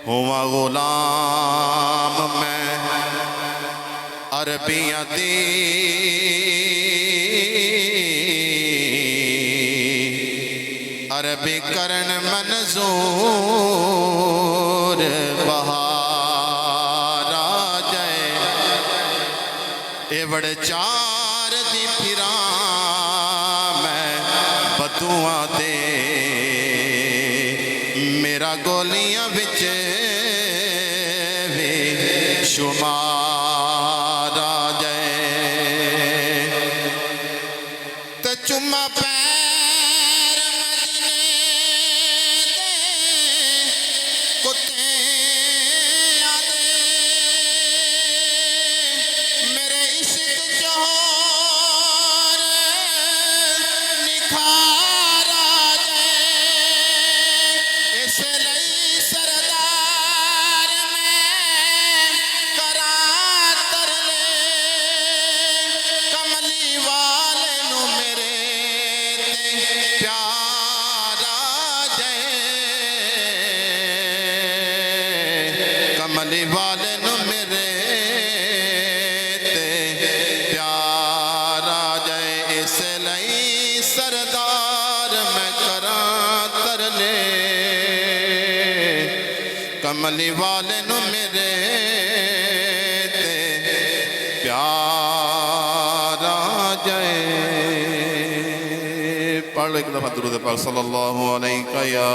हुआ गुलाम मैं अरबियां दी अरबी करन मंजूर बहार आ जाए एवड़ चार दी फिरा मैं बदुआ दे मेरा गोलियां विच भी शुमार आ जाए ते चुम्मा पैर मदीने दे कुत्ते आदे मेरे इश्क जोहर निखार आ जाए इसलिए सरदार मैं करा तरले कमली वाले नू मेरे ते प्यार आ जाए कमली वाले नू मेरे ते प्यार आ जाए इसलिए सरदार मैं करा तरले कमली वाले नू मेरे ते प्यार आ जाए। पढ़ लो एक दफा दुरूद पाक सल्लल्लाहु अलैहि या